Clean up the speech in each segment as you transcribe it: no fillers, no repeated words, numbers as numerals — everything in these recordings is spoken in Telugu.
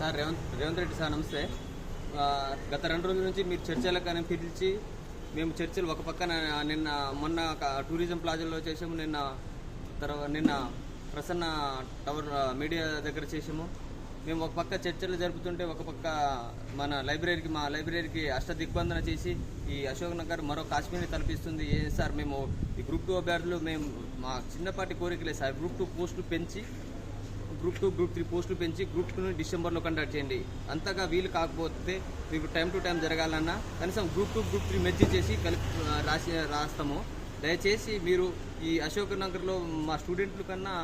సార్ రేవంత్ రెడ్డి సార్ నమస్తే. గత 2 రోజుల నుంచి మీరు చర్చలకు కానీ పిలిచి మేము చర్చలు ఒక పక్కన మొన్న టూరిజం ప్లాజాలో చేసాము, నిన్న ప్రసన్న టవర్ మీడియా దగ్గర చేసాము. మేము ఒక పక్క చర్చలు జరుపుతుంటే ఒక పక్క మా లైబ్రరీకి అష్టదిగ్బంధన చేసి ఈ అశోక్ నగర్ మరో కాశ్మీర్ని తలపిస్తుంది. సార్ మేము ఈ గ్రూప్ 2 అభ్యర్థులు మేము మా చిన్నపాటి కోరికలే సార్. గ్రూప్ 2 పోస్టులు పెంచి గ్రూప్ 3 పోస్టులు పెంచి గ్రూప్ 2ని డిసెంబర్లో కండక్ట్ చేయండి. అంతగా వీలు కాకపోతే మీకు టైం టు టైం జరగాలన్నా కనీసం గ్రూప్ 2 గ్రూప్ 3 మెర్జ్ చేసి రాస్తాము. దయచేసి మీరు ఈ అశోక్ నగర్లో మా స్టూడెంట్లు కన్నా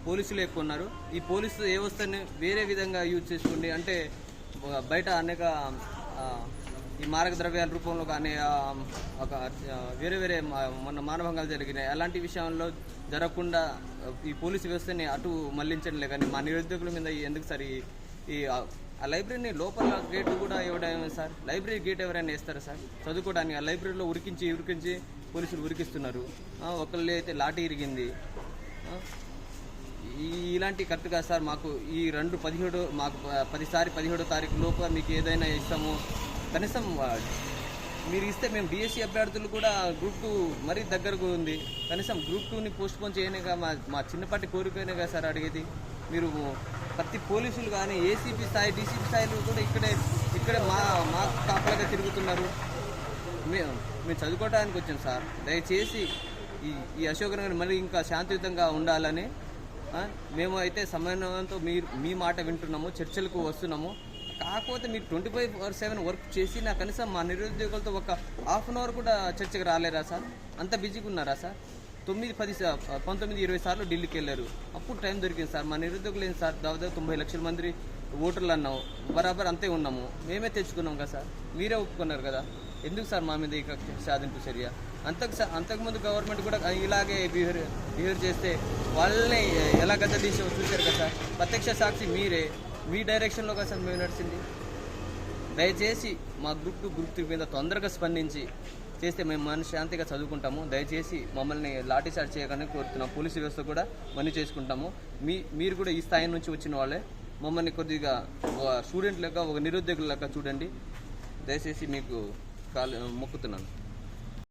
పోలీసులు ఎక్కువ ఉన్నారు. ఈ పోలీసు వ్యవస్థని వేరే విధంగా యూజ్ చేసుకోండి. అంటే బయట అనేక ఈ మారక ద్రవ్యాల రూపంలో కానీ ఒక వేరే మొన్న మానభంగాలు జరిగినాయి. అలాంటి విషయంలో జరగకుండా ఈ పోలీసు వ్యవస్థని అటు మళ్లించడంలే. కానీ మా నిరుద్యోగుల మీద ఎందుకు సార్ ఈ ఆ లైబ్రరీని లోపల గేట్ కూడా ఇవ్వడం సార్? లైబ్రరీ గేట్ ఎవరైనా వేస్తారా సార్ చదువుకోవడానికి? ఆ లైబ్రరీలో ఉరికించి పోలీసులు ఉరికిస్తున్నారు. ఒకళ్ళు అయితే లాఠీ ఇరిగింది. ఇలాంటి కరెక్ట్ కాదు సార్. మాకు ఈ 17వ తారీఖు లోపు మీకు ఏదైనా ఇస్తాము. కనీసం మీరు ఇస్తే మేము డిఎస్సి అభ్యర్థులు కూడా గ్రూప్ 2 మరీ దగ్గరకు ఉంది. కనీసం గ్రూప్ 2ని పోస్ట్ పోన్ చేయనేగా మా చిన్నపాటి కోరికనేగా సార్ అడిగేది. మీరు ప్రతి పోలీసులు కానీ ఏసీపీ స్థాయి డీసీపీ స్థాయిలు కూడా ఇక్కడే మా కాపలాగా తిరుగుతున్నారు. మేము చదువుకోవడానికి వచ్చాం సార్. దయచేసి ఈ అశోక్ నగర్ మళ్ళీ ఇంకా శాంతియుతంగా ఉండాలని మేము అయితే సమన్వయంతో మీ మాట వింటున్నాము, చర్చలకు వస్తున్నాము. కాకపోతే మీరు 24/7 వర్క్ చేసి కనీసం మా నిరుద్యోగులతో ఒక ½ అన్ అవర్ కూడా చర్చకు రాలేరా సార్? అంత బిజీగా ఉన్నారా సార్? 9, 10, 19, 20 సార్లు ఢిల్లీకి వెళ్ళారు. అప్పుడు టైం దొరికింది సార్. మా నిరుద్యోగులు ఏంటి సార్? దాదాపు 90 లక్షల మంది ఓటర్లు అన్నాము, బరాబర్ అంతే ఉన్నాము. మేమే తెచ్చుకున్నాం కదా సార్, మీరే ఒప్పుకున్నారు కదా. ఎందుకు సార్ మా మీద ఈ కక్ష సాధింపు చర్య? అంతకుముందు గవర్నమెంట్ కూడా ఇలాగే బిహేవ్ చేస్తే వాళ్ళని ఎలా గద్దదీసి చూశారు కదా సార్. ప్రత్యక్ష సాక్షి మీరే, మీ డైరెక్షన్లో కదా సార్ మేము నడిచింది. దయచేసి మా గ్రూప్ 2 గ్రూప్ 3 మీద తొందరగా స్పందించి చేస్తే మేము మనశ్శాంతిగా చదువుకుంటాము. దయచేసి మమ్మల్ని లాఠీచార్జ్ చేయగానే కోరుతున్నాం. పోలీసు వ్యవస్థ కూడా మనీ చేసుకుంటాము. మీరు కూడా ఈ స్థాయి నుంచి వచ్చిన వాళ్ళే. మమ్మల్ని కొద్దిగా స్టూడెంట్ లెక్క, ఒక నిరుద్యోగుల లెక్క చూడండి. దయచేసి మీకు మొక్కుతున్నాను.